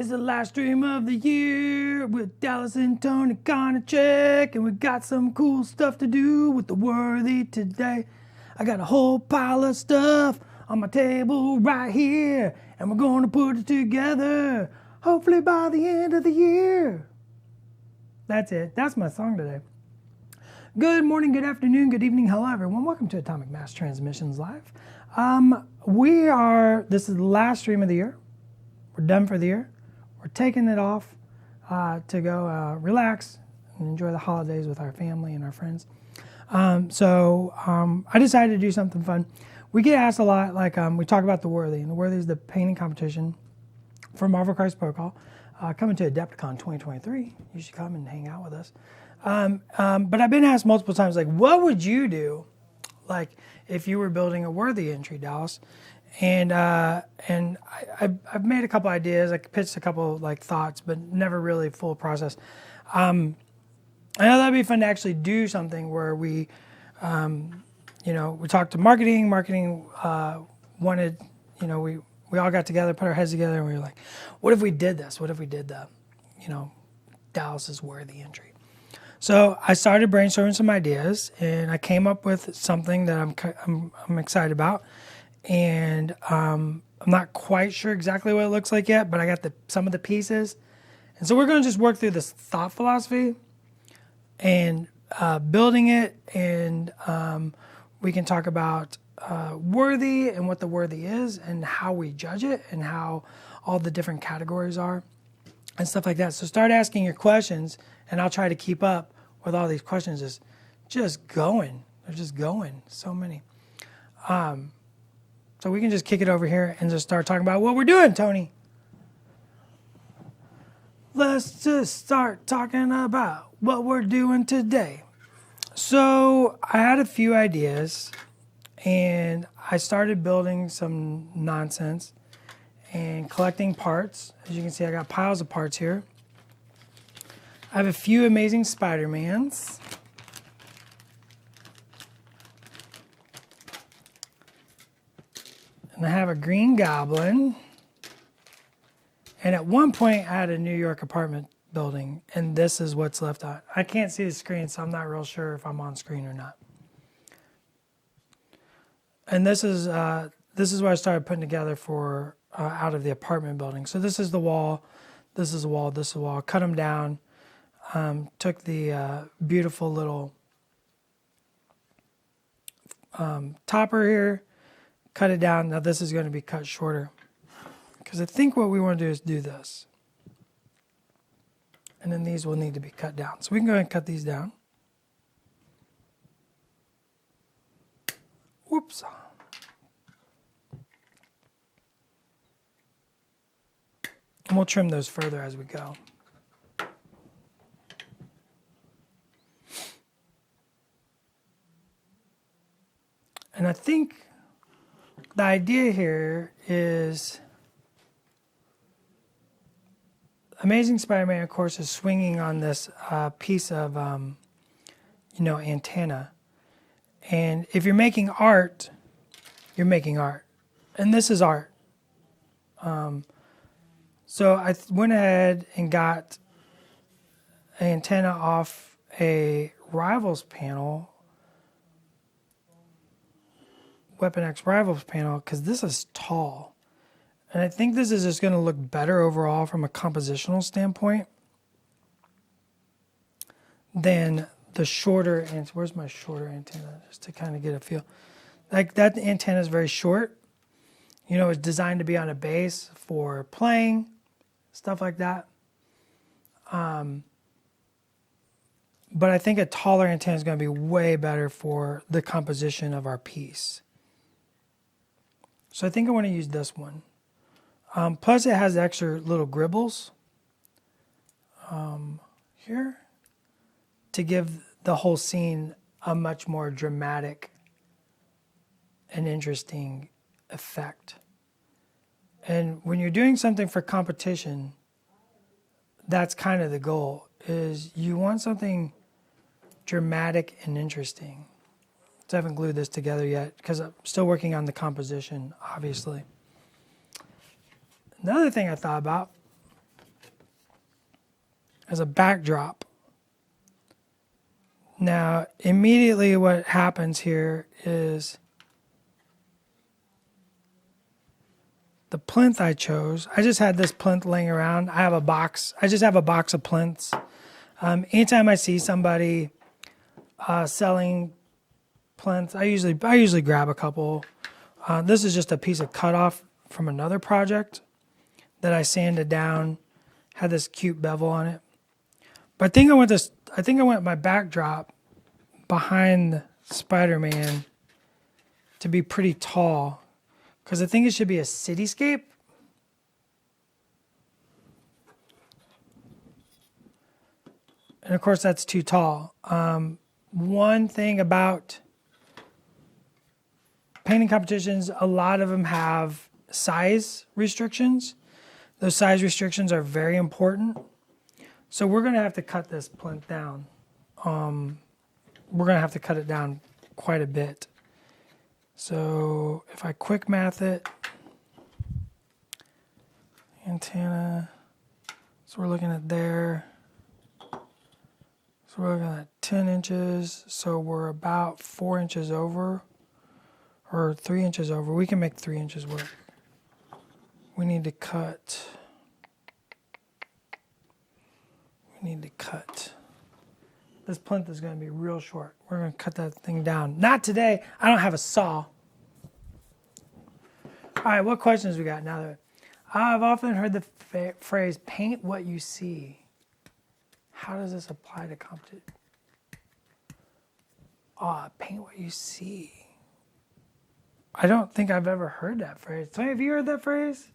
It's the last stream of the year with Dallas and Tony gonna check, and we got some cool stuff to do with the worthy today. I got a whole pile of stuff on my table right here, and we're gonna put it together, hopefully by the end of the year. That's it. That's my song today. Good morning, good afternoon, good evening. Hello, everyone. Welcome to Atomic Mass Transmissions Live. This is the last stream of the year. We're done for the year. We're taking it off to go relax and enjoy the holidays with our family and our friends. So I decided to do something fun. We get asked a lot, we talk about the Worthy, and the Worthy is the painting competition for Marvel Christ Protocol. Coming to Adepticon 2023. You should come and hang out with us. But I've been asked multiple times, what would you do, if you were building a Worthy entry, Dallas? And I've made a couple ideas. I pitched a couple thoughts, but never really full process. I know that'd be fun to actually do something where we talked to marketing. Marketing wanted, we all got together, put our heads together, and we were like, what if we did this? What if we did Dallas's Worthy entry? So I started brainstorming some ideas, and I came up with something that I'm excited about. And I'm not quite sure exactly what it looks like yet, but I got some of the pieces. And so we're going to just work through this thought philosophy and building it. And we can talk about Worthy and what the Worthy is and how we judge it and how all the different categories are and stuff like that. So start asking your questions, and I'll try to keep up with all these questions just going. They're just going. So many. So we can just kick it over here and just start talking about what we're doing, Tony. Let's just start talking about what we're doing today. So I had a few ideas, and I started building some nonsense and collecting parts. As you can see, I got piles of parts here. I have a few amazing Spider-Mans. And I have a Green Goblin. And at one point, I had a New York apartment building, and this is what's left on. I can't see the screen, so I'm not real sure if I'm on screen or not. And this is what I started putting together for out of the apartment building. So this is the wall, this is the wall, this is the wall. Cut them down. Took the beautiful little topper here. Cut it down. Now this is going to be cut shorter, because I think what we want to do is do this. And then these will need to be cut down. So we can go ahead and cut these down. Whoops. And we'll trim those further as we go. And I think the idea here is Amazing Spider-Man, of course, is swinging on this piece of, antenna. And if you're making art, you're making art. And this is art. So I went ahead and got an antenna off a Rivals panel, Weapon X Rivals panel, because this is tall. And I think this is just going to look better overall from a compositional standpoint than the shorter antenna. Where's my shorter antenna? Just to kind of get a feel. That antenna is very short. It's designed to be on a base for playing, stuff like that. But I think a taller antenna is going to be way better for the composition of our piece. So I think I want to use this one. Plus it has extra little gribbles here to give the whole scene a much more dramatic and interesting effect. And when you're doing something for competition, that's kind of the goal, is you want something dramatic and interesting. So I haven't glued this together yet because I'm still working on the composition, obviously. Another thing I thought about as a backdrop. Now, immediately what happens here is the plinth I chose. I just had this plinth laying around. I have a box. I just have a box of plinths. Anytime I see somebody selling plinths, I usually grab a couple. This is just a piece of cutoff from another project that I sanded down. Had this cute bevel on it. But I think I went my backdrop behind Spider-Man to be pretty tall, because I think it should be a cityscape. And of course that's too tall. One thing about painting competitions, a lot of them have size restrictions. Those size restrictions are very important. So we're going to have to cut this plinth down. We're going to have to cut it down quite a bit. So if I quick math it, antenna, so we're looking at there. So we're looking at 10 inches. So we're about 4 inches over, or 3 inches over. We can make 3 inches work. We need to cut. This plinth is going to be real short. We're going to cut that thing down. Not today. I don't have a saw. All right, what questions we got now? I've often heard the phrase, paint what you see. How does this apply to competition? Paint what you see. I don't think I've ever heard that phrase. So have you heard that phrase?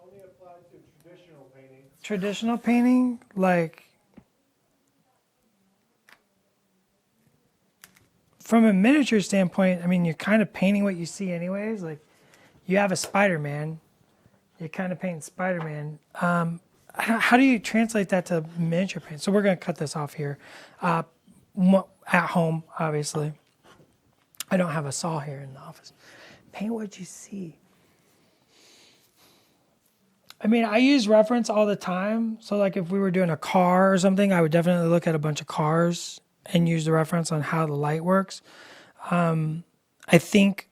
Only applied to traditional painting. Traditional painting? Like, from a miniature standpoint, I mean, you're kind of painting what you see anyways. Like, you have a Spider-Man. You're kind of painting Spider-Man. How do you translate that to miniature paint? So we're going to cut this off here. At home, obviously. I don't have a saw here in the office. Paint what you see. I mean, I use reference all the time. So like if we were doing a car or something, I would definitely look at a bunch of cars and use the reference on how the light works. I think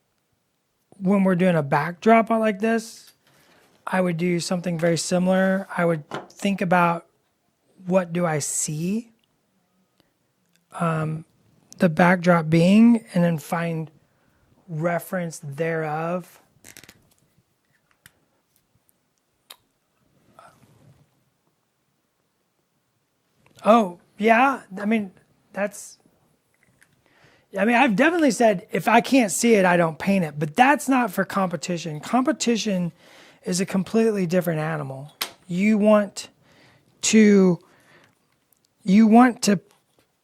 when we're doing a backdrop like this, I would do something very similar. I would think about, what do I see the backdrop being, and then find reference thereof. Oh, yeah. I've definitely said, if I can't see it, I don't paint it. But that's not for competition. Competition is a completely different animal. You want to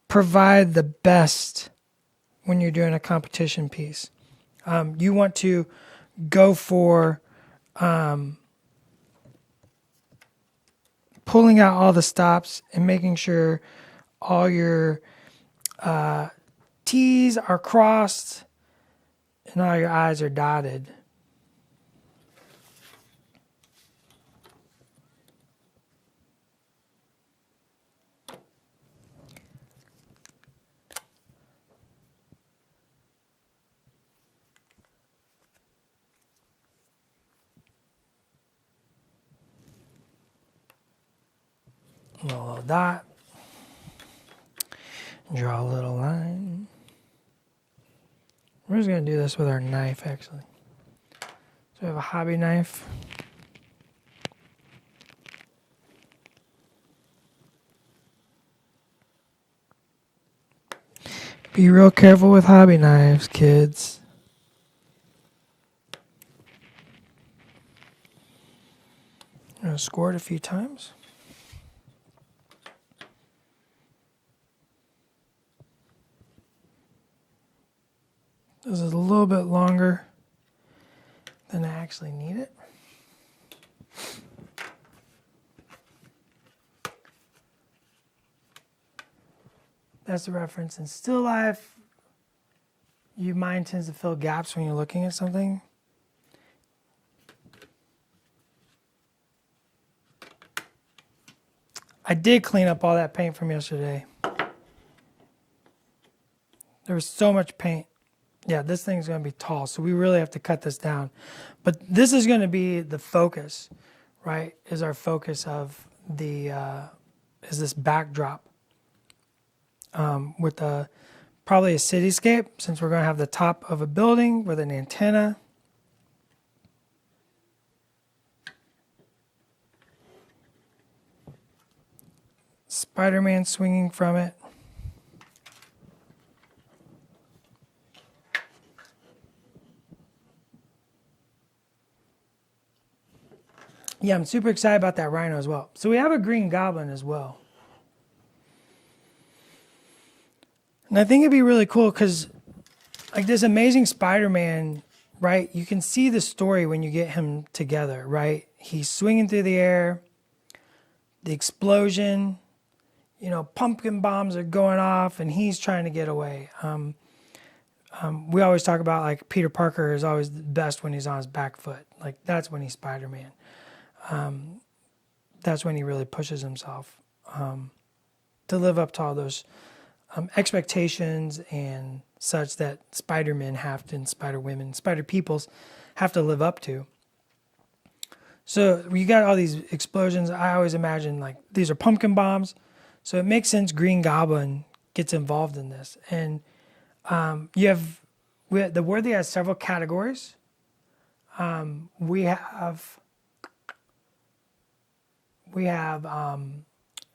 provide the best when you're doing a competition piece. You want to go for pulling out all the stops and making sure all your T's are crossed and all your I's are dotted. A little dot. Draw a little line. We're just going to do this with our knife, actually. So we have a hobby knife. Be real careful with hobby knives, kids. I'm going to squirt a few times. This is a little bit longer than I actually need it. That's the reference. In still life, your mind tends to fill gaps when you're looking at something. I did clean up all that paint from yesterday. There was so much paint. Yeah, this thing's going to be tall, so we really have to cut this down. But this is going to be the focus, right? Is our focus of is this backdrop with probably a cityscape, since we're going to have the top of a building with an antenna. Spider-Man swinging from it. Yeah, I'm super excited about that rhino as well. So we have a Green Goblin as well. And I think it'd be really cool because like this Amazing Spider-Man, right? You can see the story when you get him together, right? He's swinging through the air, the explosion, you know, pumpkin bombs are going off and he's trying to get away. We always talk about like Peter Parker is always the best when he's on his back foot. Like that's when he's Spider-Man. That's when he really pushes himself to live up to all those expectations and such that Spider-Men have to, and Spider-Women, Spider-Peoples have to live up to. So you got all these explosions. I always imagine like these are pumpkin bombs. So it makes sense Green Goblin gets involved in this. And the Worthy has several categories. We have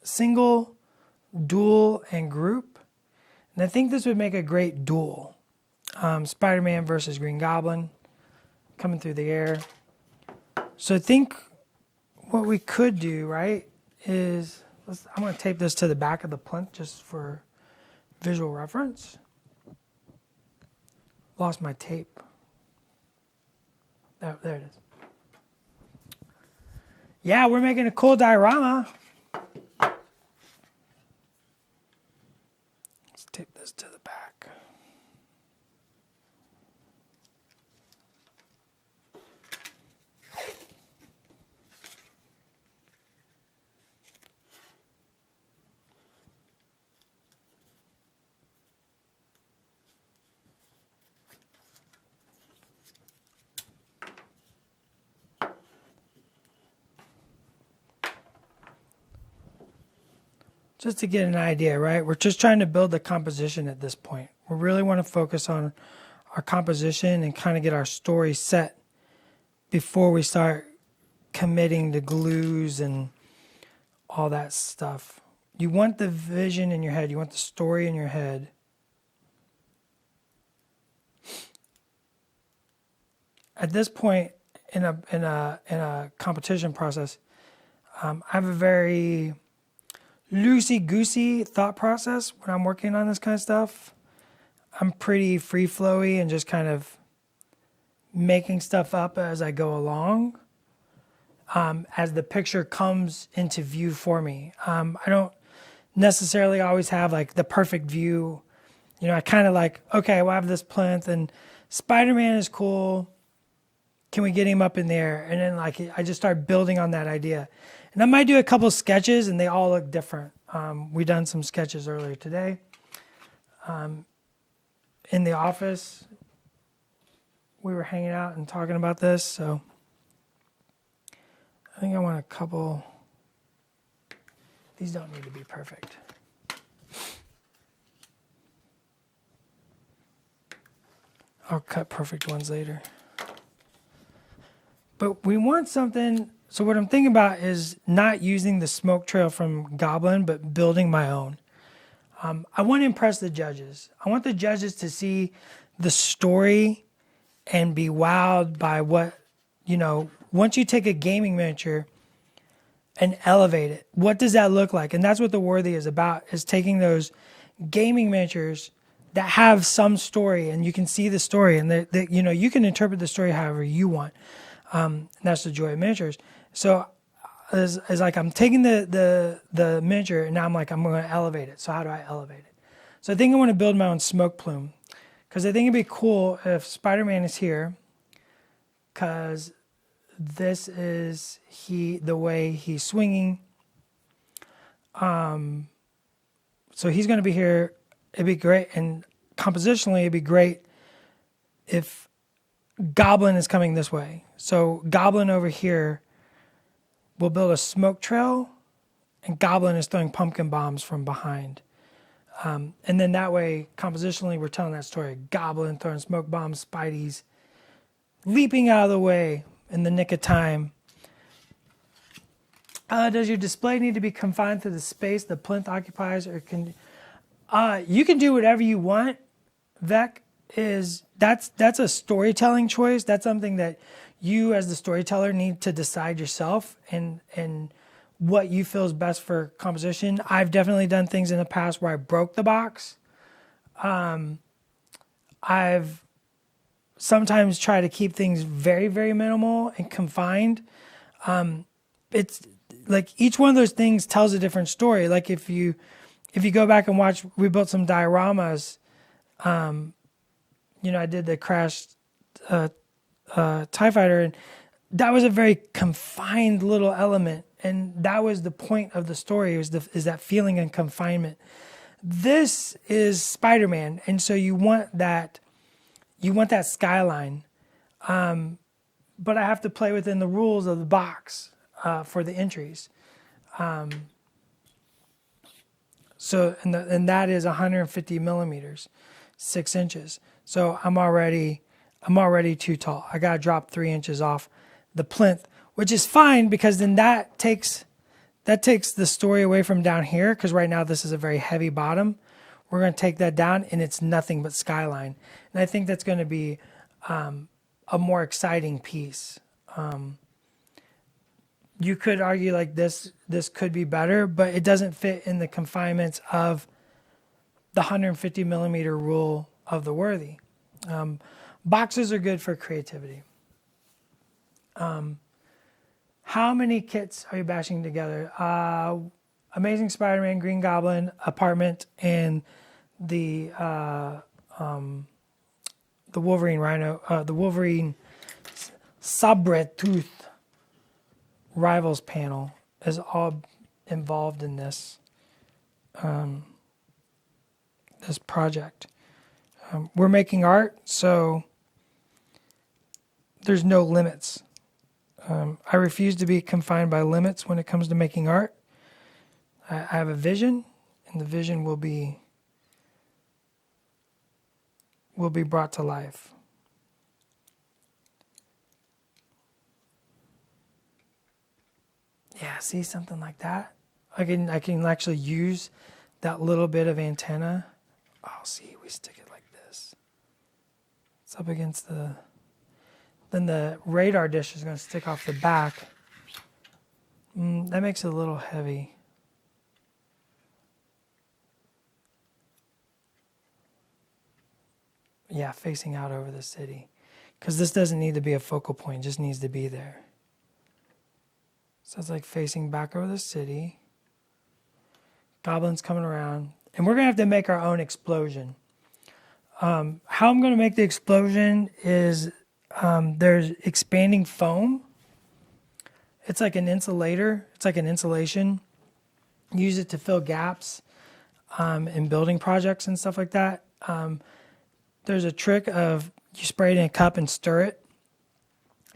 single, dual, and group. And I think this would make a great duel. Spider-Man versus Green Goblin coming through the air. So I think what we could do, right, is I'm going to tape this to the back of the plinth just for visual reference. Lost my tape. There it is. Yeah, we're making a cool diorama. Let's tape this to the back. Just to get an idea, right? We're just trying to build the composition at this point. We really want to focus on our composition and kind of get our story set before we start committing to glues and all that stuff. You want the vision in your head. You want the story in your head. At this point in a competition process, I have a very loosey-goosey thought process when I'm working on this kind of stuff. I'm pretty free-flowy and just kind of making stuff up as I go along, as the picture comes into view for me. I don't necessarily always have like the perfect view. You know, I kind of like, okay, well, I have this plinth and Spider-Man is cool. Can we get him up in there? And then like I just start building on that idea. And I might do a couple sketches and they all look different. We done some sketches earlier today. In the office, we were hanging out and talking about this. So I think I want a couple. These don't need to be perfect. I'll cut perfect ones later. But we want something. So what I'm thinking about is not using the smoke trail from Goblin, but building my own. I want to impress the judges. I want the judges to see the story and be wowed by what, you know, once you take a gaming miniature and elevate it, what does that look like? And that's what the Worthy is about, is taking those gaming miniatures that have some story and you can see the story and you know, you can interpret the story however you want. And that's the joy of miniatures. So it's like I'm taking the miniature and now I'm like, I'm going to elevate it. So how do I elevate it? So I think I want to build my own smoke plume because I think it'd be cool if Spider-Man is here because this is the way he's swinging. So he's going to be here. It'd be great. And compositionally, it'd be great if Goblin is coming this way. So Goblin over here will build a smoke trail, and Goblin is throwing pumpkin bombs from behind. And then that way, compositionally, we're telling that story. Goblin throwing smoke bombs, Spidey's leaping out of the way in the nick of time. Does your display need to be confined to the space the plinth occupies, or can you can do whatever you want? Vec that's a storytelling choice. That's something that you as the storyteller need to decide yourself, and what you feel is best for composition. I've definitely done things in the past where I broke the box. I've sometimes tried to keep things very, very minimal and confined. It's like each one of those things tells a different story. Like if you go back and watch, we built some dioramas. I did the crashed TIE fighter, and that was a very confined little element. And that was the point of the story, is that feeling of confinement. This is Spider-Man, and so you want that skyline. But I have to play within the rules of the box for the entries. And that is 150 millimeters, 6 inches. So I'm already too tall. I gotta drop 3 inches off the plinth, which is fine, because then that takes the story away from down here, because right now this is a very heavy bottom. We're going to take that down, and it's nothing but skyline. And I think that's going to be a more exciting piece. You could argue like this could be better, but it doesn't fit in the confinements of the 150 millimeter rule of the worthy. Boxes are good for creativity. How many kits are you bashing together? Amazing Spider-Man, Green Goblin, Apartment, and the Wolverine Rhino, the Wolverine Sabretooth Rivals panel is all involved in this this project. We're making art, so there's no limits. I refuse to be confined by limits when it comes to making art. I have a vision, and the vision will be brought to life. Yeah, see, something like that. I can actually use that little bit of antenna. Oh, see, we stick it like this. It's up against then the radar dish is going to stick off the back. That makes it a little heavy. Yeah, facing out over the city. Because this doesn't need to be a focal point, it just needs to be there. So it's like facing back over the city. Goblins coming around. And we're going to have to make our own explosion. How I'm going to make the explosion is there's expanding foam. It's like an insulator. It's like an insulation. Use it to fill gaps in building projects and stuff like that. There's a trick of you spray it in a cup and stir it,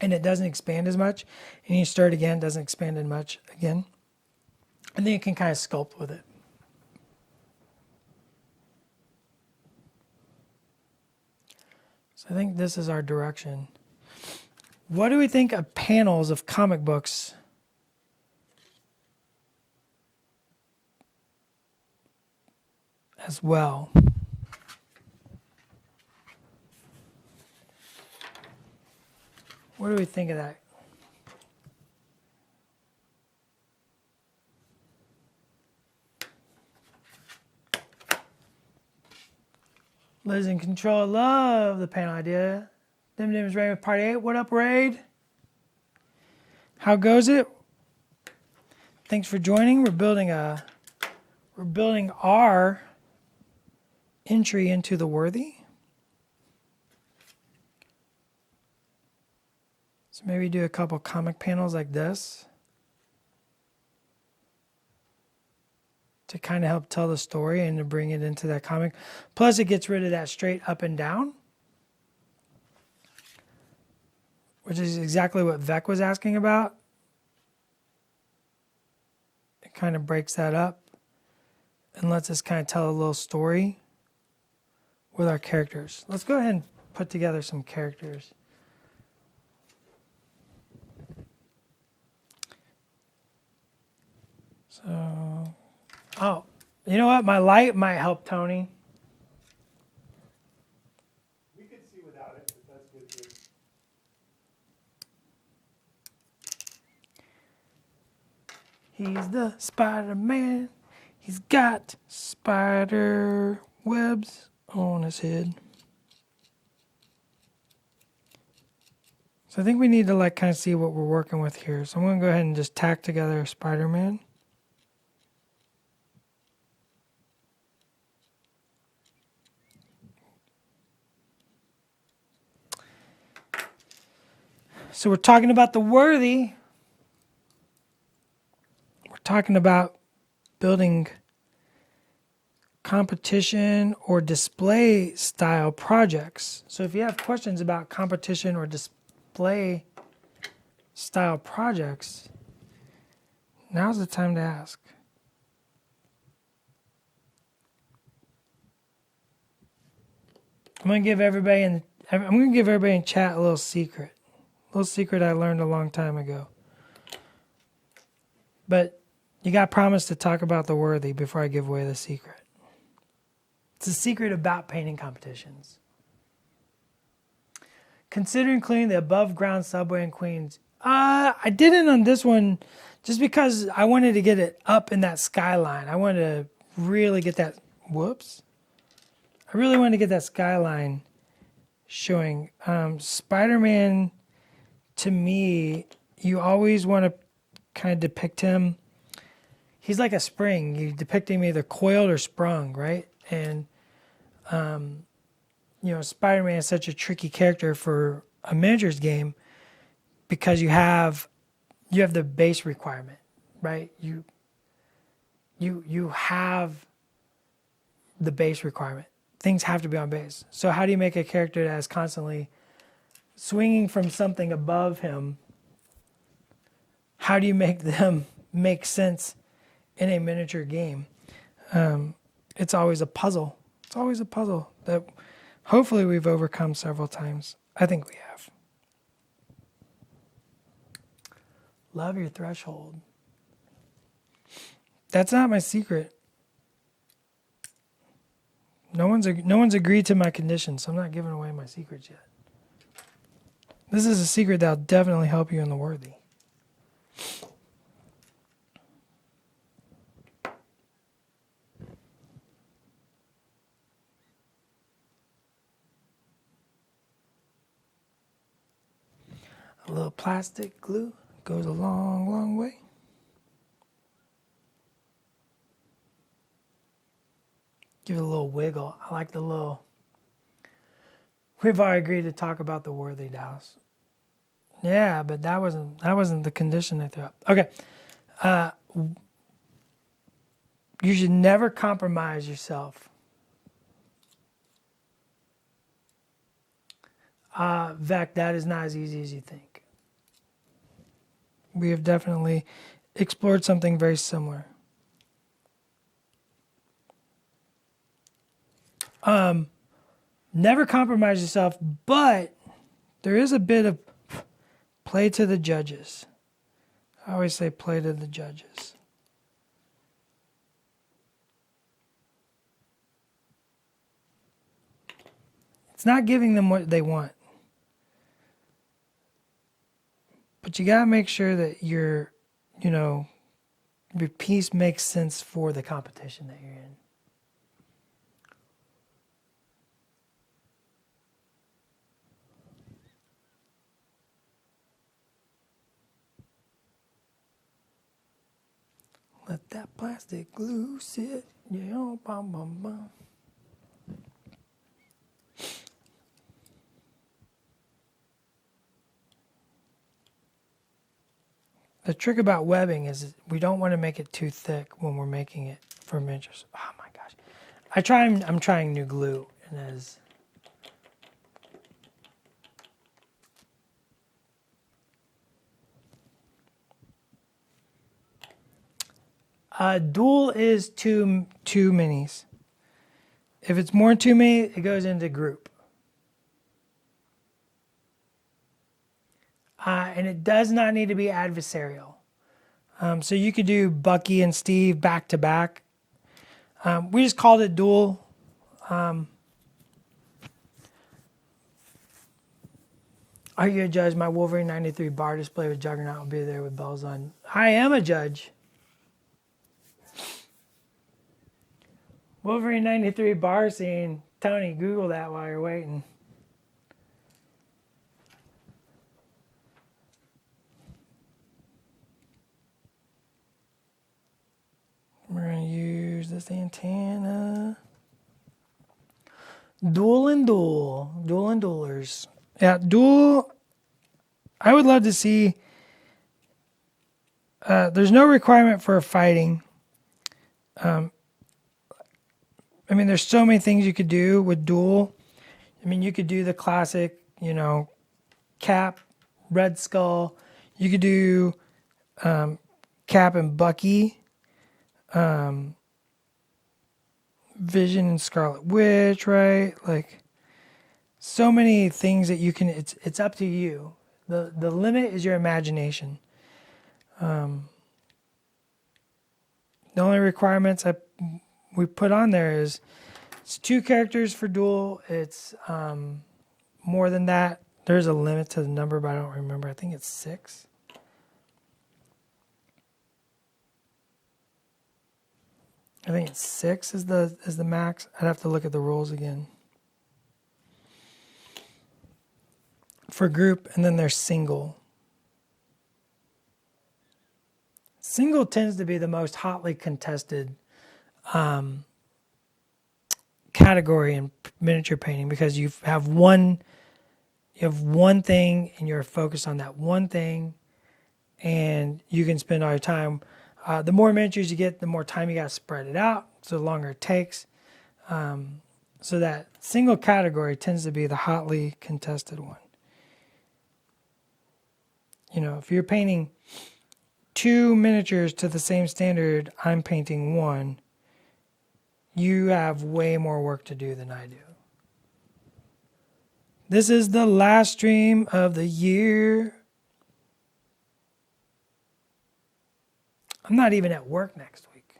and it doesn't expand as much. And you stir it again, it doesn't expand as much again. And then you can kind of sculpt with it. So I think this is our direction. What do we think of panels of comic books? As well. What do we think of that? Liz in control. Love the panel idea. Dim Dim's Raid with Party 8. What up, Raid? How goes it? Thanks for joining. We're building our entry into the worthy. So maybe do a couple comic panels like this. to kind of help tell the story and to bring it into that comic. Plus, it gets rid of that straight up and down, which is exactly what Vec was asking about. It kind of breaks that up and lets us kind of tell a little story with our characters. Let's go ahead and put together some characters. So, oh, you know what? My light might help Tony. We can see without it, but that's good too. He's the Spider-Man. He's got spider webs on his head. So I think we need to like kind of see what we're working with here. So I'm going to go ahead and just tack together Spider-Man. So we're talking about the worthy. We're talking about building competition or display style projects. So if you have questions about competition or display style projects, now's the time to ask. I'm going to give everybody in chat a little secret. A little secret I learned a long time ago. But you got promised to talk about the worthy before I give away the secret. It's a secret about painting competitions. Consider including the above ground subway in Queens. I didn't on this one just because I wanted to get it up in that skyline. I wanted to really get that, I really wanted to get that skyline showing. Spider-Man, to me, you always want to kind of depict him. He's like a spring. You depict him either coiled or sprung, right? And, Spider-Man is such a tricky character for a miniatures game because you have the base requirement, right? You have the base requirement. Things have to be on base. So how do you make a character that is constantly swinging from something above him? How do you make them make sense in a miniature game? It's always a puzzle. It's always a puzzle that hopefully we've overcome several times. I think we have. Love your threshold. That's not my secret. No one's agreed to my conditions, so I'm not giving away my secrets yet. This is a secret that'll definitely help you in the worthy. A little plastic glue goes a long, long way. Give it a little wiggle. I like the little. We've already agreed to talk about the worthy, Dallas. Yeah, but that wasn't the condition they threw up. Okay. You should never compromise yourself. Vec, that is not as easy as you think. We have definitely explored something very similar. Never compromise yourself, but there is a bit of play to the judges. I always say play to the judges. It's not giving them what they want. But you got to make sure that your piece makes sense for the competition that you're in. Let that plastic glue sit. Yeah, bum, bum, bum. The trick about webbing is we don't want to make it too thick when we're making it for miniatures. Oh my gosh. I'm trying new glue, and it is. Dual is two minis. If it's more than two mini, it goes into group. And it does not need to be adversarial. So you could do Bucky and Steve back to back. We just called it dual. Are you a judge? My Wolverine 93 bar display with Juggernaut will be there with bells on. I am a judge. Wolverine 93 bar scene. Tony, Google that while you're waiting. We're going to use this antenna. Dual and duelers. Yeah, dual. I would love to see. There's no requirement for fighting. I mean, there's so many things you could do with dual. I mean, you could do the classic, Cap, Red Skull. You could do Cap and Bucky, Vision and Scarlet Witch, right? Like, so many things that you can. It's up to you. The limit is your imagination. The only requirements we put on there is it's 2 characters for dual. It's more than that. There's a limit to the number, but I don't remember. I think it's 6. I think it's 6 is the max. I'd have to look at the rules again. For group, and then there's single. Single tends to be the most hotly contested category in miniature painting because you have one thing and you're focused on that one thing, and you can spend all your time. The more miniatures you get, the more time you got to spread it out, so the longer it takes. So that single category tends to be the hotly contested one. If you're painting 2 miniatures to the same standard I'm painting 1, you have way more work to do than I do. This is the last stream of the year. I'm not even at work next week.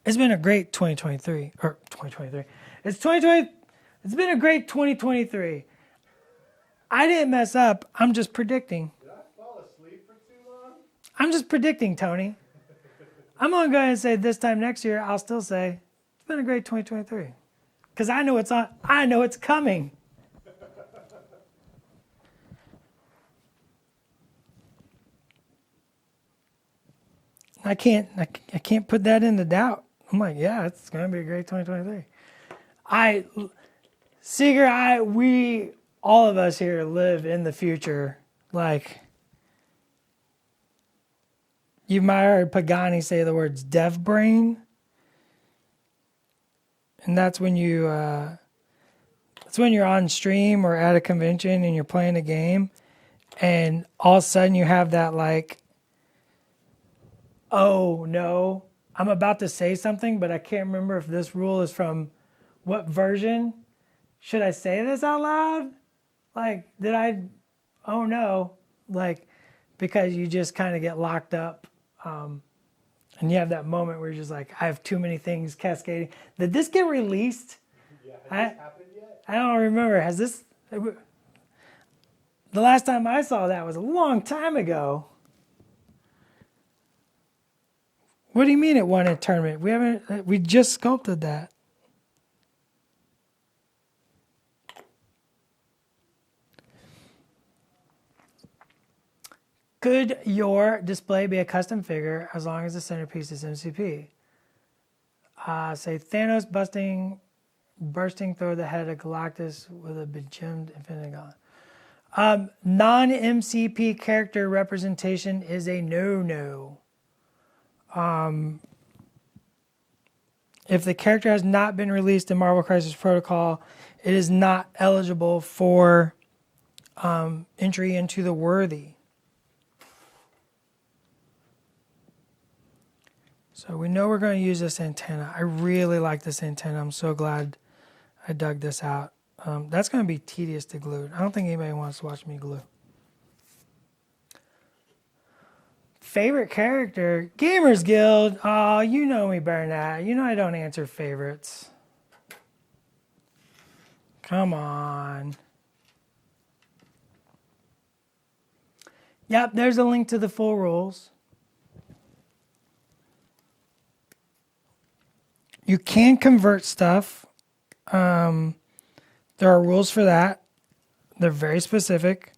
It's been a great 2023. Or 2023. It's 2020. It's been a great 2023. I didn't mess up. I'm just predicting. Did I fall asleep for too long? I'm just predicting, Tony. I'm going to go ahead and say this time next year, I'll still say, it's been a great 2023. Because I know it's on. I know it's coming. I can't put that into doubt. I'm like, yeah, it's going to be a great 2023. We, all of us here live in the future. Like, you might have heard Pagani say the words dev brain. And that's when you're on stream or at a convention and you're playing a game, and all of a sudden you have that like, oh no, I'm about to say something, but I can't remember if this rule is from what version. Should I say this out loud? Like, oh no, like, because you just kind of get locked up. And you have that moment where you're just like, I have too many things cascading. Did this get released? Yeah, has this happened yet? I don't remember. The last time I saw that was a long time ago. What do you mean it won a tournament? We just sculpted that. Could your display be a custom figure as long as the centerpiece is MCP? Say Thanos bursting through the head of Galactus with a begemmed Infinity Gauntlet. Non-MCP character representation is a no-no. If the character has not been released in Marvel Crisis Protocol, it is not eligible for entry into the worthy. So we know we're going to use this antenna. I really like this antenna. I'm so glad I dug this out. That's going to be tedious to glue. I don't think anybody wants to watch me glue. Favorite character? Gamers Guild. Oh, you know me better than that. You know I don't answer favorites. Come on. Yep, there's a link to the full rules. You can convert stuff. There are rules for that. They're very specific.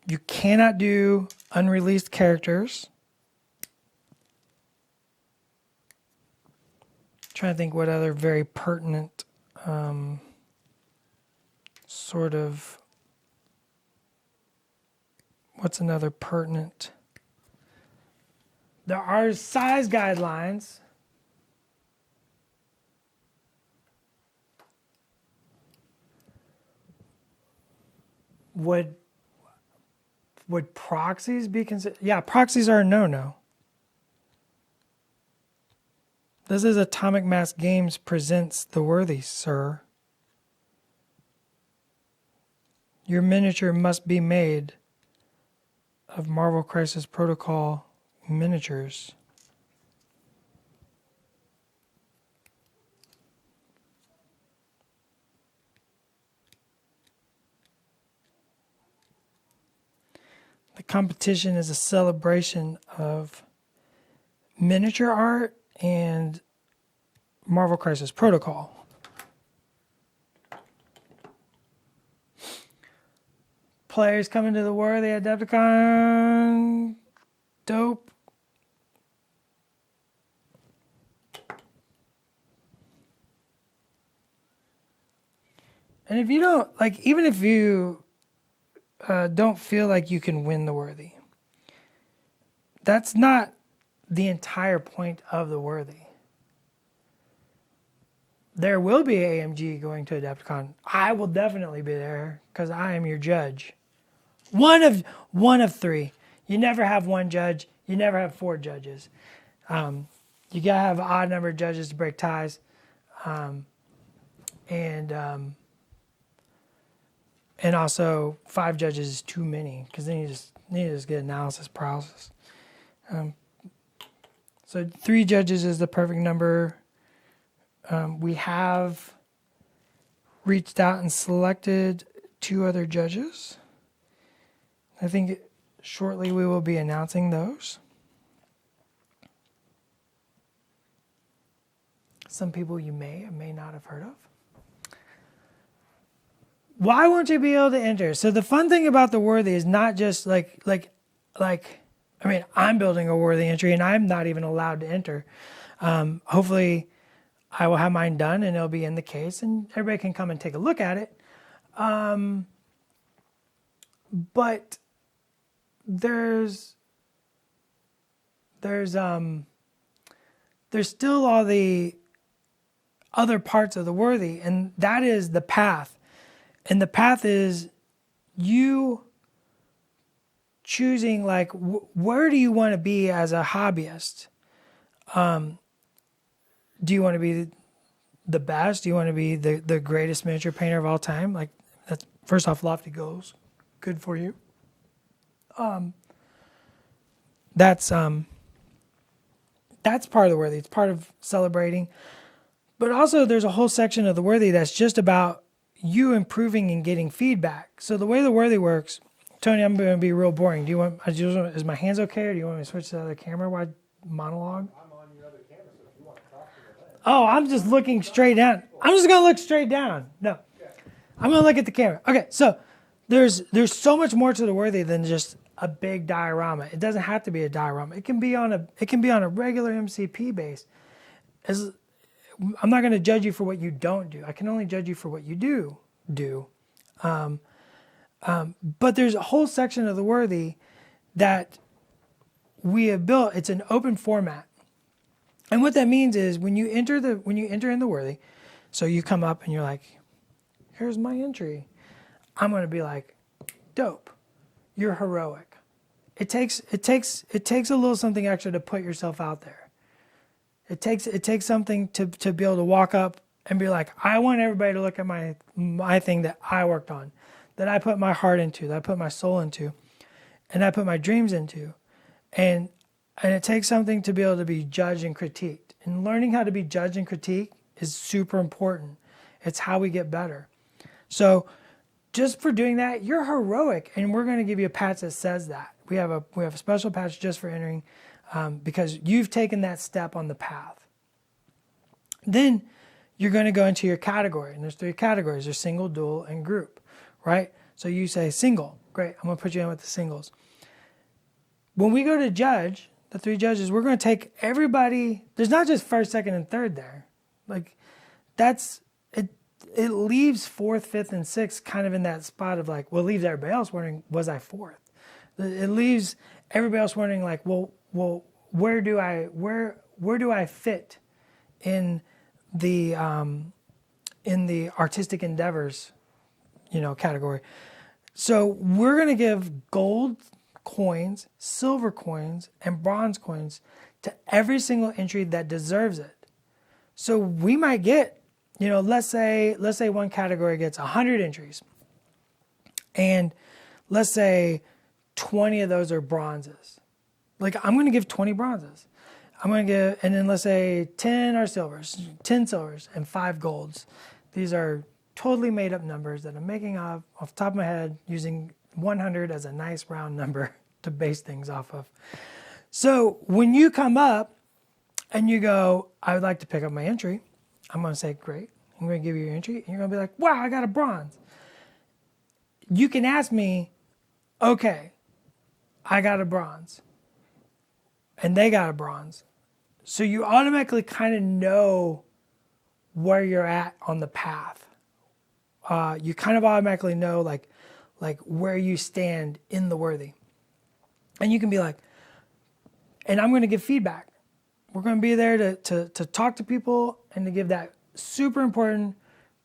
You cannot do unreleased characters. Trying to think what other very pertinent sort of. What's another pertinent? There are size guidelines. Would proxies be considered? Yeah, proxies are a no-no. This is Atomic Mass Games presents The Worthy, sir. Your miniature must be made of Marvel Crisis Protocol miniatures. The competition is a celebration of miniature art and Marvel Crisis Protocol. Players coming to the Worthy Adepticon. Dope. And if you don't, like, even if you don't feel like you can win the Worthy, that's not the entire point of the Worthy. There will be AMG going to Adepticon. I will definitely be there because I am your judge. One of three. You never have one judge. You never have four judges. You gotta have an odd number of judges to break ties, and also 5 judges is too many because then you just get analysis paralysis. So 3 judges is the perfect number. We have reached out and selected 2 other judges. I think shortly we will be announcing those. Some people you may or may not have heard of. Why won't you be able to enter? So the fun thing about the Worthy is not just like I mean, I'm building a Worthy entry and I'm not even allowed to enter. Hopefully I will have mine done and it'll be in the case and everybody can come and take a look at it. But there's still all the other parts of the Worthy, and that is the path. And the path is you choosing, like, where do you want to be as a hobbyist? Do you want to be the best? Do you want to be the greatest miniature painter of all time? Like, that's first off, lofty goals. Good for you. That's part of the Worthy. It's part of celebrating. But also there's a whole section of the Worthy that's just about you improving and getting feedback. So the way the Worthy works, Tony, I'm going to be real boring. Is my hands okay, or do you want me to switch to the other camera? Why monologue? I'm on your other camera, so if you want to talk to the lens. Oh, I'm just looking straight down. I'm just going to look straight down. No, I'm going to look at the camera. Okay, so there's so much more to the Worthy than just a big diorama. It doesn't have to be a diorama. It can be on a regular MCP base. I'm not going to judge you for what you don't do. I can only judge you for what you do. But there's a whole section of the worthy that we have built. It's an open format. And what that means is when you enter in the worthy, so you come up and you're like, here's my entry. I'm going to be like, dope. You're heroic. It takes a little something extra to put yourself out there. It takes something to be able to walk up and be like, I want everybody to look at my thing that I worked on, that I put my heart into, that I put my soul into, and I put my dreams into. And it takes something to be able to be judged and critiqued. And learning how to be judged and critiqued is super important. It's how we get better. So just for doing that, you're heroic. And we're going to give you a patch that says that. We have a special patch just for entering because you've taken that step on the path. Then you're going to go into your category. And there's 3 categories. There's single, dual, and group, right? So you say single. Great. I'm going to put you in with the singles. When we go to judge, the 3 judges, we're going to take everybody. There's not just first, second, and third there. Like that's it. It leaves 4th, 5th, and 6th kind of in that spot of like, well, it leaves everybody else wondering, was I 4th? It leaves everybody else wondering like, well, where do I fit in the artistic endeavors, category? So we're going to give gold coins, silver coins, and bronze coins to every single entry that deserves it. So we might get, let's say one category gets 100 entries, and let's say 20 of those are bronzes. Like I'm going to give 20 bronzes. And then let's say 10 are silvers, 10 silvers, and 5 golds. These are totally made up numbers that I'm making off the top of my head using 100 as a nice round number to base things off of. So when you come up and you go, I would like to pick up my entry, I'm going to say, great. I'm going to give you your entry. And you're going to be like, wow, I got a bronze. You can ask me, okay, I got a bronze. And they got a bronze. So you automatically kind of know where you're at on the path. You kind of automatically know like where you stand in the worthy. And you can be like, and I'm going to give feedback. We're going to be there to talk to people and to give that super important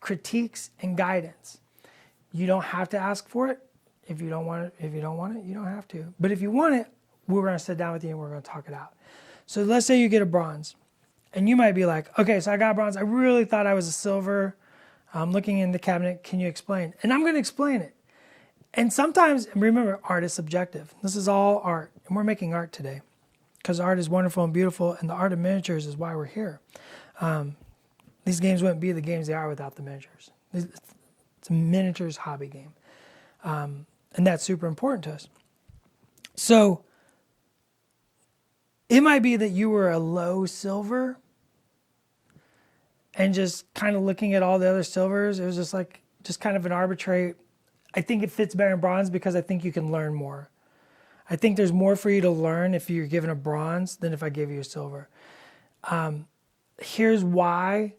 critiques and guidance. You don't have to ask for it. If you don't want it, you don't have to. But if you want it, we're going to sit down with you and we're going to talk it out. So let's say you get a bronze. And you might be like, okay, so I got a bronze. I really thought I was a silver. I'm looking in the cabinet. Can you explain? And I'm going to explain it. And sometimes, remember, art is subjective. This is all art. And we're making art today because art is wonderful and beautiful. And the art of miniatures is why we're here. These games wouldn't be the games they are without the miniatures. It's a miniatures hobby game. And that's super important to us. So it might be that you were a low silver and just kind of looking at all the other silvers, it was just kind of an arbitrary, I think it fits better in bronze because I think you can learn more. I think there's more for you to learn if you're given a bronze than if I give you a silver. Here's why,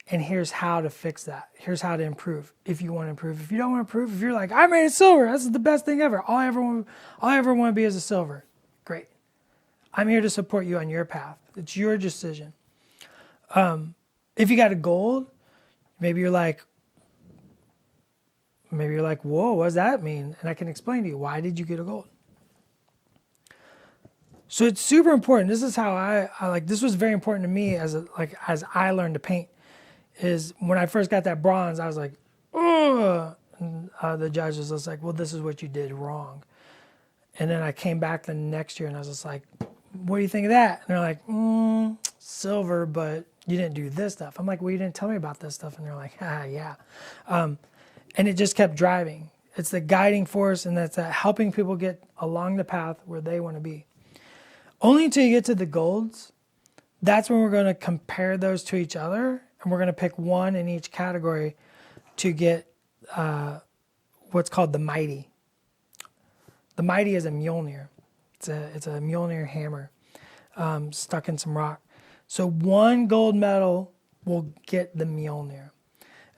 and here's how to fix that. Here's how to improve if you want to improve. If you don't want to improve, if you're like, I made a silver, this is the best thing ever. All I ever want to be is a silver. Great. I'm here to support you on your path. It's your decision. If you got a gold, maybe you're like, whoa, what does that mean? And I can explain to you, why did you get a gold? So it's super important. This is how I like, this was very important to me as I learned to paint, is when I first got that bronze, I was like, oh, and the judge was just like, well, this is what you did wrong. And then I came back the next year and I was just like, what do you think of that? And they're like, silver, but you didn't do this stuff. I'm like, well, you didn't tell me about this stuff. And they're like, yeah. And it just kept driving. It's the guiding force, and that's helping people get along the path where they want to be. Only until you get to the golds, that's when we're going to compare those to each other, and we're going to pick one in each category to get what's called the mighty. The mighty is a Mjolnir. It's a Mjolnir hammer stuck in some rock. So one gold medal will get the Mjolnir.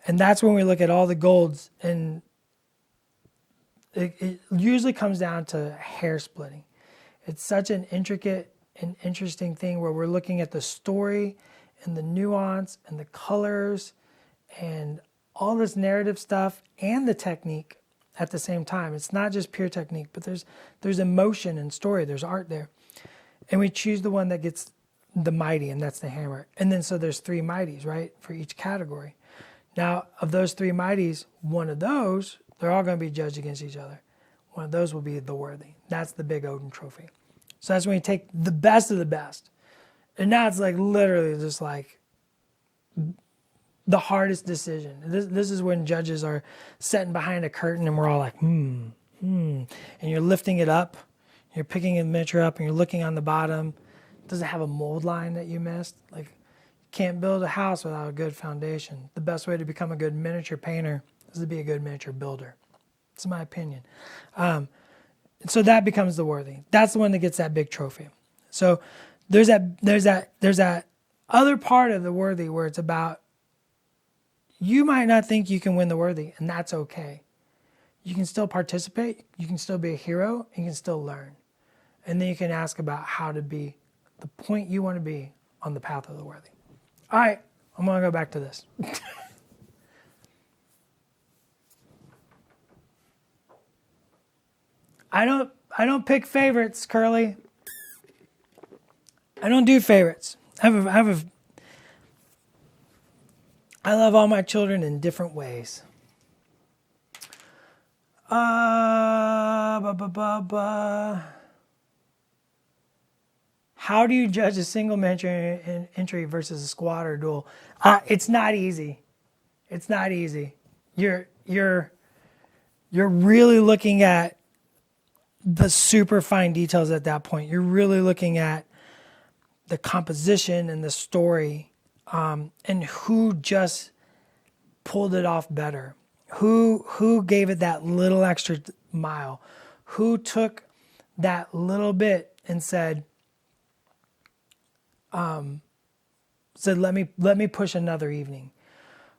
And that's when we look at all the golds, and it usually comes down to hair splitting. It's such an intricate and interesting thing where we're looking at the story and the nuance and the colors and all this narrative stuff and the technique at the same time. It's not just pure technique, but there's emotion and story. There's art there. And we choose the one that gets the mighty, and that's the hammer. And then so there's 3 mighties, right, for each category. Now, of those 3 mighties, one of those, they're all going to be judged against each other. One of those will be the worthy. That's the big Odin trophy. So that's when you take the best of the best. And now it's like literally just like the hardest decision. This is when judges are sitting behind a curtain and we're all like, and you're lifting it up. You're picking a miniature up and you're looking on the bottom. Does it have a mold line that you missed? Like, you can't build a house without a good foundation. The best way to become a good miniature painter is to be a good miniature builder. It's my opinion. So that becomes the worthy. That's the one that gets that big trophy. So there's that other part of the worthy where it's about, you might not think you can win the worthy, and that's okay. You can still participate, you can still be a hero, and you can still learn. And then you can ask about how to be the point you want to be on the path of the worthy. All right, I'm going to go back to this. I don't pick favorites, Curly. I don't do favorites. I love all my children in different ways. How do you judge a single miniature entry versus a squad or duel? It's not easy. It's not easy. You're really looking at the super fine details at that point. You're really looking at the composition and the story, and who just pulled it off better. Who gave it that little extra mile? Who took that little bit and said, let me push another evening?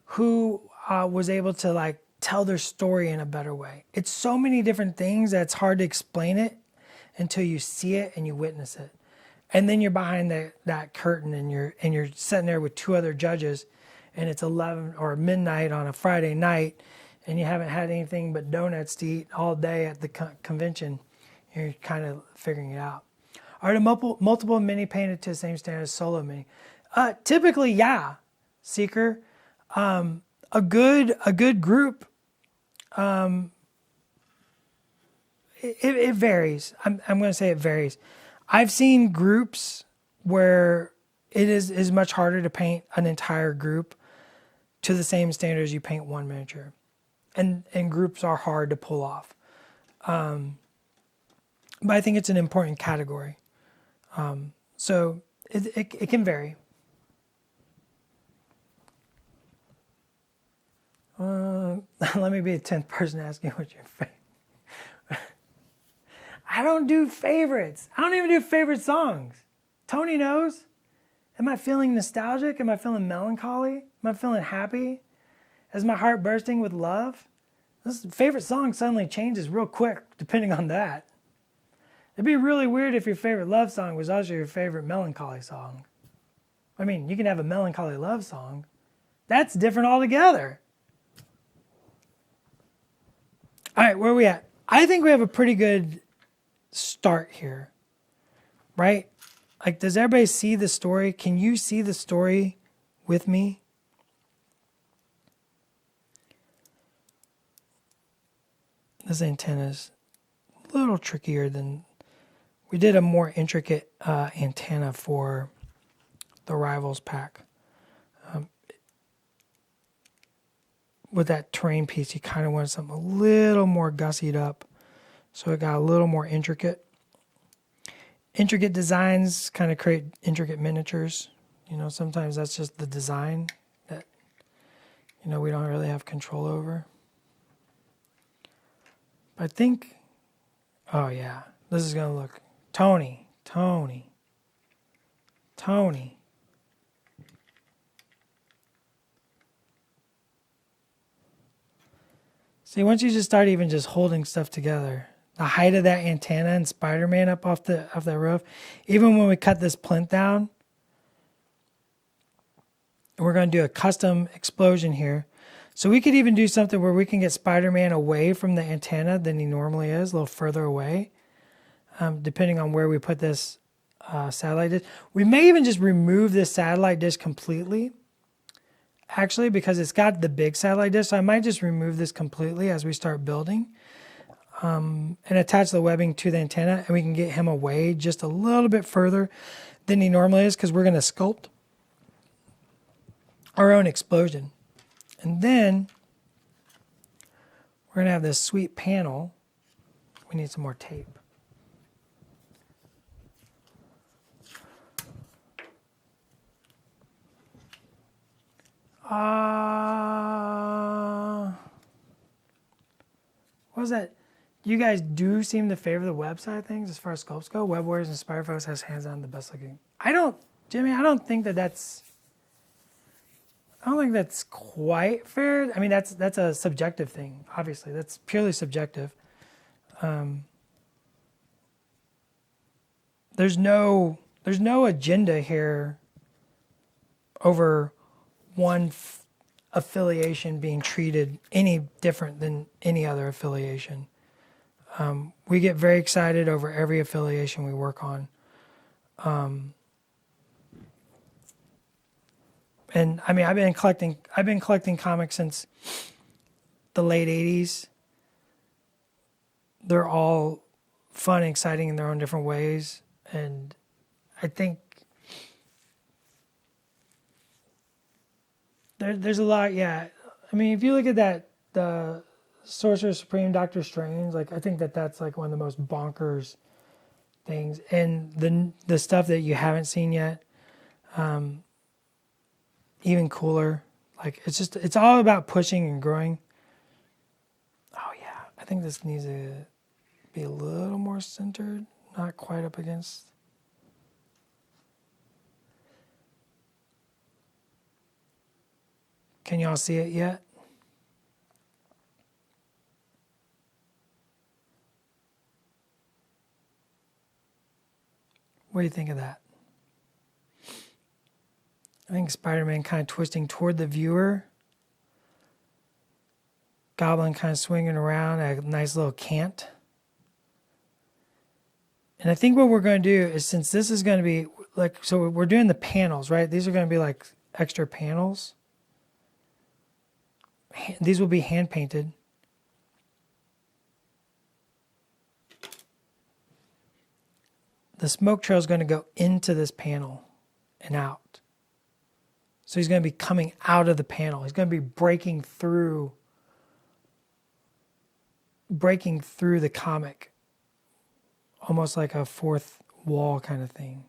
Who was able to like tell their story in a better way? It's so many different things that it's hard to explain it until you see it and you witness it. And then you're behind that curtain and you're sitting there with 2 other judges, and it's 11 or midnight on a Friday night, and you haven't had anything but donuts to eat all day at the convention. You're kind of figuring it out. Are the multiple mini painted to the same standard as solo mini? Typically, yeah. Seeker, a good group. It varies. I'm going to say it varies. I've seen groups where it is much harder to paint an entire group to the same standard as you paint one miniature. And groups are hard to pull off. But I think it's an important category. So it can vary. Let me be the 10th person asking what your favorite. I don't do favorites. I don't even do favorite songs. Tony knows. Am I feeling nostalgic? Am I feeling melancholy? Am I feeling happy? Is my heart bursting with love? This favorite song suddenly changes real quick depending on that. It'd be really weird if your favorite love song was also your favorite melancholy song. I mean, you can have a melancholy love song. That's different altogether. All right, where are we at? I think we have a pretty good start here, right? Like, does everybody see the story? Can you see the story with me? This antenna is a little trickier than... We did a more intricate antenna for the Rivals pack. With that terrain piece, you kind of want something a little more gussied up. So it got a little more intricate. Intricate designs kind of create intricate miniatures. You know, sometimes that's just the design that, you know, we don't really have control over. But I think, oh yeah, this is going to look, Tony. See, once you just start even just holding stuff together, the height of that antenna and Spider-Man up off that roof, even when we cut this plinth down, we're going to do a custom explosion here. So we could even do something where we can get Spider-Man away from the antenna than he normally is, a little further away, depending on where we put this satellite dish. We may even just remove this satellite dish completely, actually, because it's got the big satellite dish. So I might just remove this completely as we start building and attach the webbing to the antenna, and we can get him away just a little bit further than he normally is, because we're going to sculpt our own explosion. And then we're going to have this sweet panel. We need some more tape. What was that? You guys do seem to favor the website things as far as sculpts go. Web Warriors Inspire Folks has hands on the best looking. Jimmy, I don't think that's quite fair. I mean, that's a subjective thing. Obviously, that's purely subjective. There's no agenda here over one affiliation being treated any different than any other affiliation. We get very excited over every affiliation we work on. And I mean, I've been collecting comics since the late 80s. They're all fun and exciting in their own different ways. And I think there's a lot, yeah. I mean, if you look at the Sorcerer Supreme, Doctor Strange, like, I think that's like one of the most bonkers things. And the stuff that you haven't seen yet, even cooler. Like, it's all about pushing and growing. Oh yeah, I think this needs to be a little more centered, not quite up against. Can y'all see it yet? What do you think of that? I think Spider-Man kind of twisting toward the viewer. Goblin kind of swinging around at a nice little cant. And I think what we're going to do is, since this is going to be like, so we're doing the panels, right? These are going to be like extra panels. These will be hand painted. The smoke trail is going to go into this panel and out. So he's going to be coming out of the panel. He's going to be breaking through the comic, almost like a fourth wall kind of thing.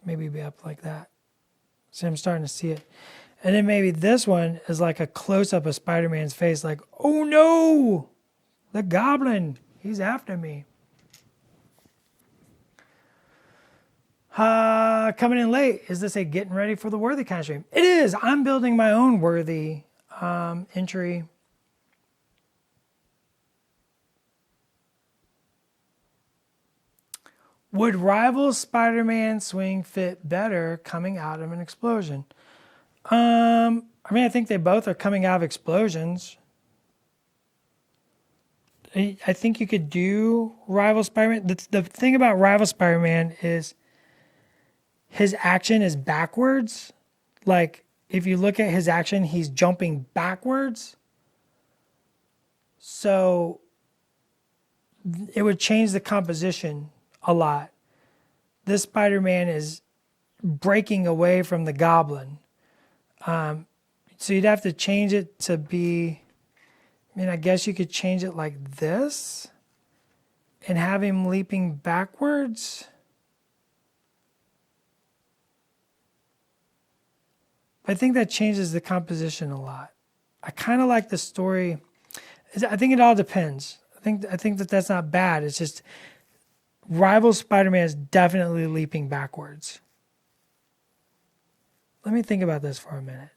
Maybe be up like that. See, I'm starting to see it. And then maybe this one is like a close-up of Spider-Man's face, like, oh no, the Goblin, he's after me. Coming in late, is this a getting ready for the Worthy kind of stream? It is. I'm building my own Worthy entry. Would rival Spider-Man swing fit better coming out of an explosion? I mean, I think they both are coming out of explosions. I think you could do rival Spider-Man. The thing about rival Spider-Man is his action is backwards. Like, if you look at his action, he's jumping backwards. So it would change the composition a lot. This Spider-Man is breaking away from the Goblin. So you'd have to change it to be, I mean, I guess you could change it like this and have him leaping backwards. I think that changes the composition a lot. I kind of like the story. I think it all depends. I think that's not bad. It's just rival Spider-Man is definitely leaping backwards. Let me think about this for a minute.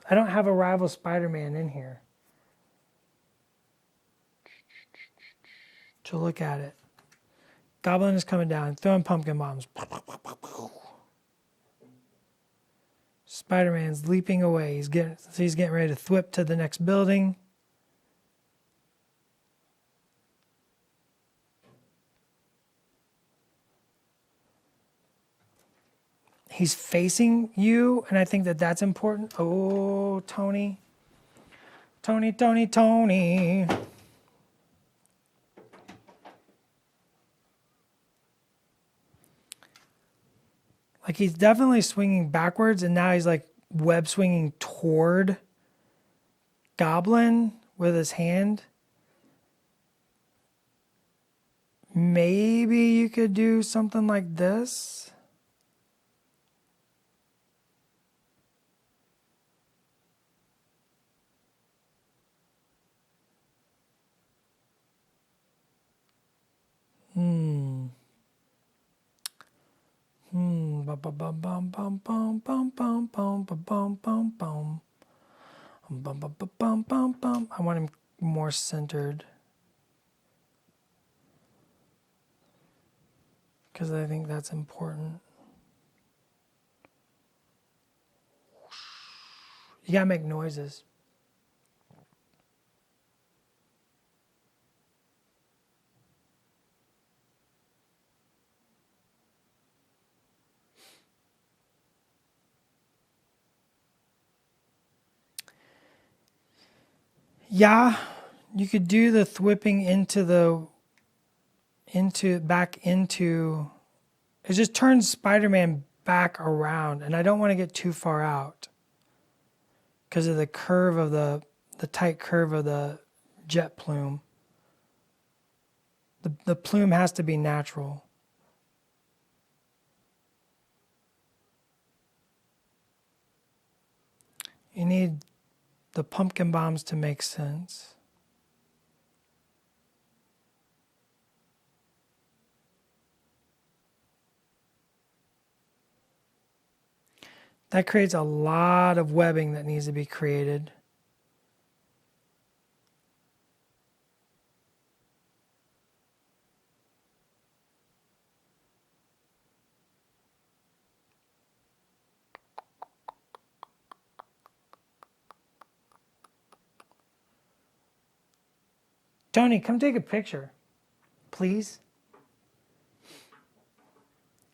I don't have a rival Spider-Man in here to look at it. Goblin is coming down, throwing pumpkin bombs. Spider-Man's leaping away. He's getting ready to thwip to the next building. He's facing you, and I think that that's important. Oh, Tony. Tony, Tony, Tony. Like he's definitely swinging backwards, and now he's like web swinging toward Goblin with his hand. Maybe you could do something like this. Bum bum bum bum bum bum bum bum bum bum bum bum bum bum bum bum bum. I want him more centered because I think that's important. You gotta make noises. Yeah, you could do the thwipping back into. It just turns Spider-Man back around, and I don't want to get too far out because of the curve of the tight curve of the jet plume. The plume has to be natural. You need the pumpkin bombs to make sense. That creates a lot of webbing that needs to be created. Tony, come take a picture, please.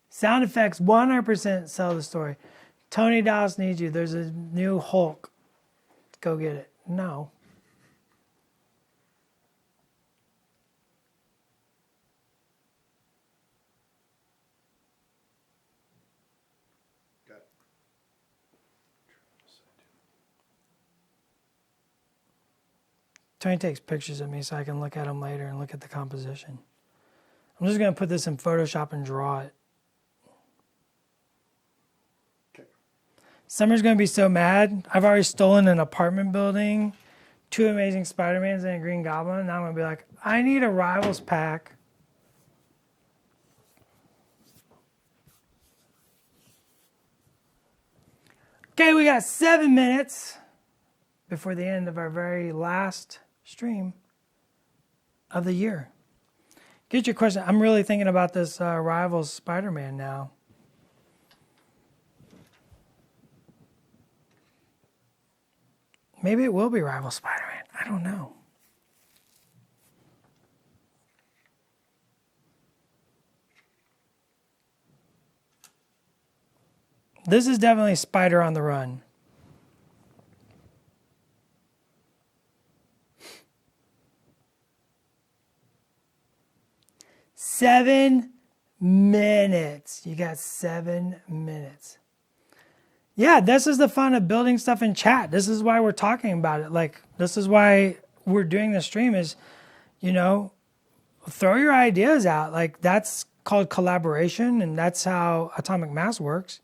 Sound effects 100% sell the story. Tony Dallas needs you. There's a new Hulk. Go get it. No. Got it. Tony takes pictures of me so I can look at them later and look at the composition. I'm just going to put this in Photoshop and draw it. Okay. Summer's going to be so mad. I've already stolen an apartment building, 2 Amazing Spider-Mans and a Green Goblin. Now I'm going to be like, I need a Rivals pack. Okay, we got 7 minutes before the end of our very last stream of the year. Get your question. I'm really thinking about this Rivals Spider-Man now. Maybe it will be Rival Spider-Man. I don't know. This is definitely Spider on the Run. Seven minutes. You got 7 minutes. Yeah, this is the fun of building stuff in chat. This is why we're talking about it. Like, this is why we're doing the stream is, throw your ideas out. Like, that's called collaboration, and that's how Atomic Mass works.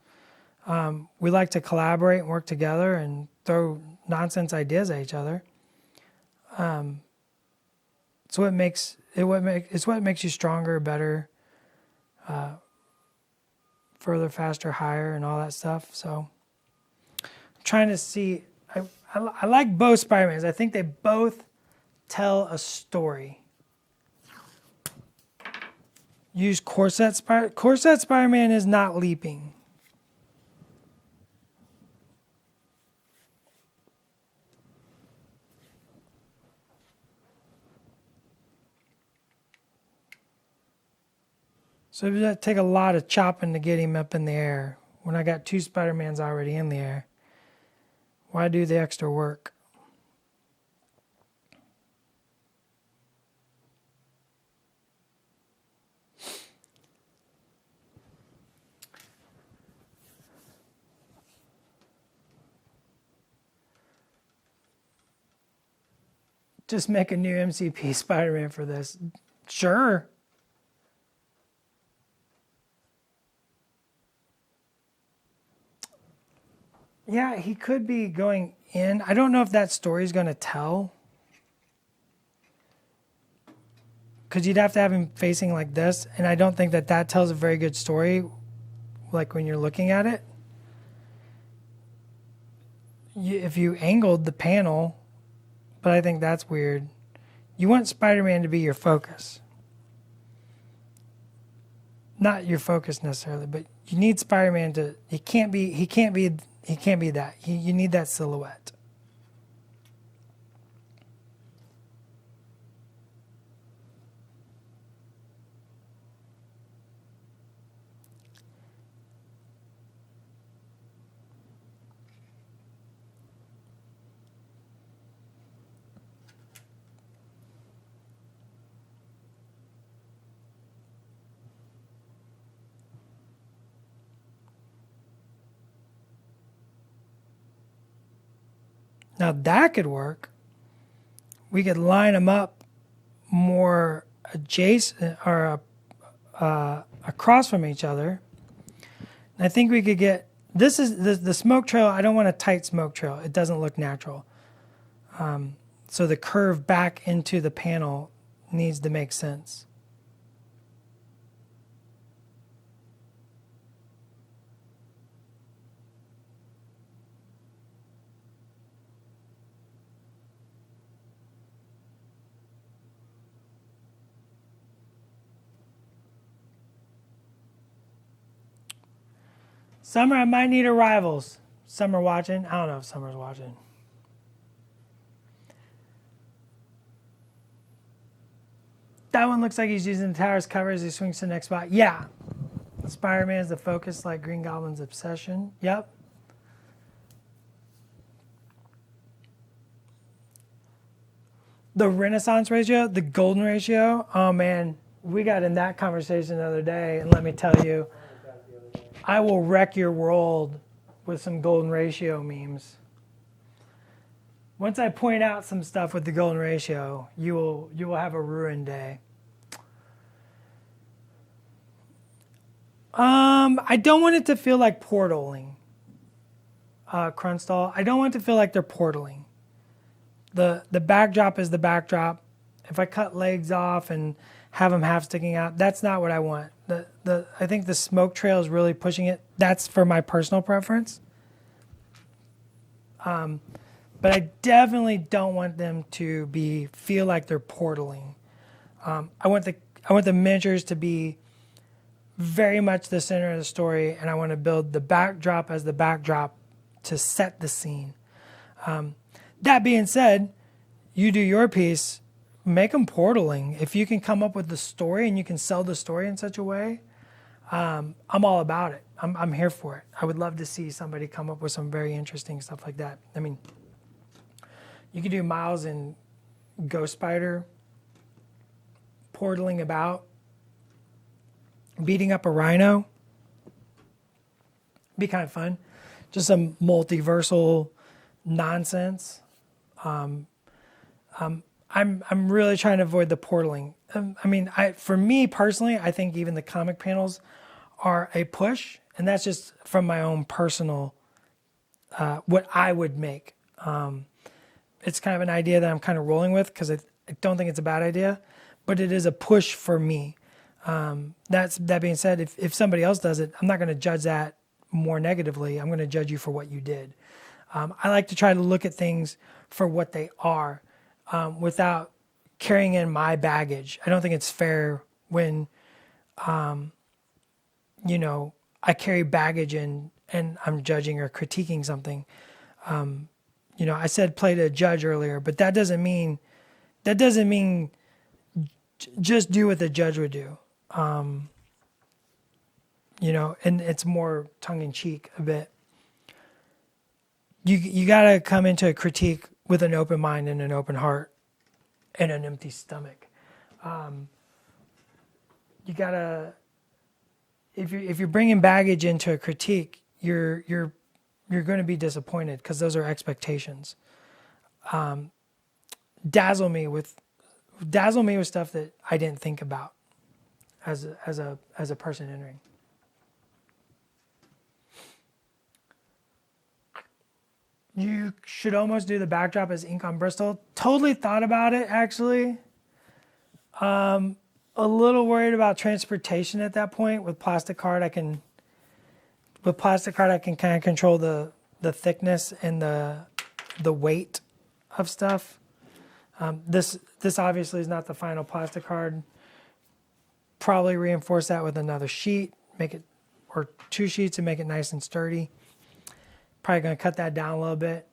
We like to collaborate and work together and throw nonsense ideas at each other. It's what makes you stronger, better, further, faster, higher, and all that stuff. So, I'm trying to see. I I like both Spider-Mans. I think they both tell a story. Use Corset Spider. Corset Spider-Man is not leaping. So it would take a lot of chopping to get him up in the air. When I got two Spider-Mans already in the air, why do the extra work? Just make a new MCP Spider-Man for this. Sure. Yeah, he could be going in. I don't know if that story is going to tell. Because you'd have to have him facing like this. And I don't think that that tells a very good story, like when you're looking at it. If you angled the panel, but I think that's weird. You want Spider-Man to be your focus. Not your focus necessarily, but you need Spider-Man to, he can't be that. You need that silhouette. Now that could work. We could line them up more adjacent or across from each other. And I think we could get, this is the smoke trail. I don't want a tight smoke trail. It doesn't look natural. So the curve back into the panel needs to make sense. Summer, I might need arrivals. Summer watching? I don't know if Summer's watching. That one looks like he's using the tower's cover as he swings to the next spot. Yeah. Spider-Man's the focus like Green Goblin's obsession. Yep. The Renaissance ratio, the golden ratio. Oh man, we got in that conversation the other day, and let me tell you, I will wreck your world with some golden ratio memes. Once I point out some stuff with the golden ratio, you will have a ruined day. I don't want it to feel like portaling. Crunstall. I don't want it to feel like they're portaling. The backdrop is the backdrop. If I cut legs off and have them half sticking out, that's not what I want. I think the smoke trail is really pushing it. That's for my personal preference. But I definitely don't want them to feel like they're portaling. I want the miniatures to be very much the center of the story, and I want to build the backdrop as the backdrop to set the scene. That being said, you do your piece, make them portaling. If you can come up with the story and you can sell the story in such a way, I'm all about it. I'm here for it. I would love to see somebody come up with some very interesting stuff like that. I mean, you could do Miles and Ghost Spider portaling about, beating up a rhino. Be kind of fun. Just some multiversal nonsense. I'm really trying to avoid the portaling. I mean, for me personally, I think even the comic panels are a push, and that's just from my own personal, what I would make. It's kind of an idea that I'm kind of rolling with because I don't think it's a bad idea, but it is a push for me. That being said, if somebody else does it, I'm not going to judge that more negatively. I'm going to judge you for what you did. I like to try to look at things for what they are, without carrying in my baggage. I don't think it's fair when, I carry baggage in and I'm judging or critiquing something. I said play to judge earlier, but that doesn't mean just do what the judge would do. And it's more tongue in cheek a bit. You got to come into a critique with an open mind and an open heart and an empty stomach. You got to, if you're bringing baggage into a critique, you're going to be disappointed because those are expectations. Dazzle me with stuff that I didn't think about as a person entering. You should almost do the backdrop as ink on Bristol. Totally thought about it, actually. A little worried about transportation at that point. With plastic card, I can kind of control the thickness and the weight of stuff. This obviously is not the final plastic card. Probably reinforce that with another sheet, or 2 sheets and make it nice and sturdy. Probably going to cut that down a little bit.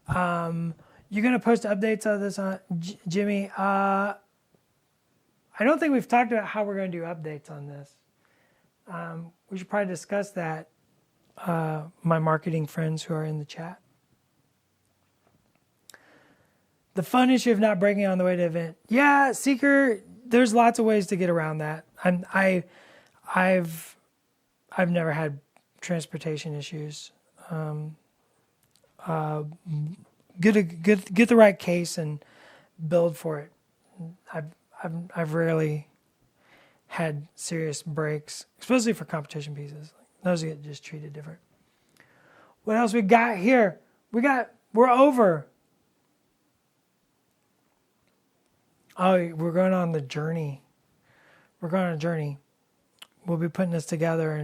You're going to post updates of this on Jimmy. I don't think we've talked about how we're going to do updates on this. We should probably discuss that. My marketing friends who are in the chat. The fun issue of not breaking on the way to event. Yeah, Seeker. There's lots of ways to get around that. I've never had transportation issues. Get the right case and build for it. I've rarely had serious breaks, especially for competition pieces. Those get just treated different. What else we got here? We're over. Oh, we're going on the journey. We're going on a journey. We'll be putting this together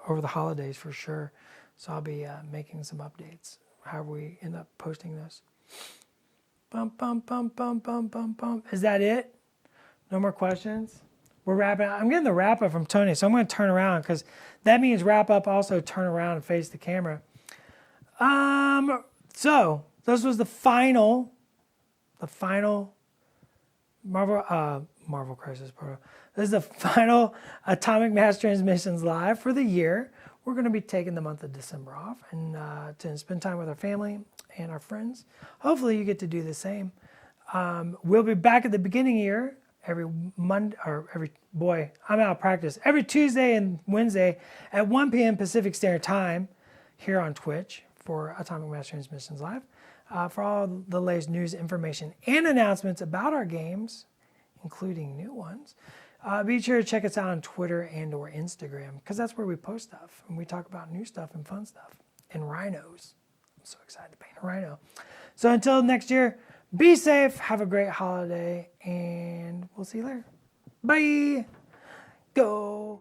over the holidays for sure. So I'll be making some updates. How we end up posting this. Bum, bum, bum, bum, bum, bum, bum. Is that it? No more questions? We're wrapping up. I'm getting the wrap up from Tony, so I'm going to turn around because that means wrap up also turn around and face the camera. So this was the final Marvel Crisis Proto. This is the final Atomic Mass Transmissions Live for the year. We're going to be taking the month of December off and to spend time with our family and our friends. Hopefully you get to do the same. We'll be back at the beginning of the year every Monday, I'm out of practice. Every Tuesday and Wednesday at 1 p.m. Pacific Standard Time here on Twitch for Atomic Mass Transmissions Live. For all the latest news, information, and announcements about our games, including new ones. Be sure to check us out on Twitter and or Instagram because that's where we post stuff and we talk about new stuff and fun stuff and rhinos. I'm so excited to paint a rhino. So until next year, be safe, have a great holiday, and we'll see you later. Bye. Go.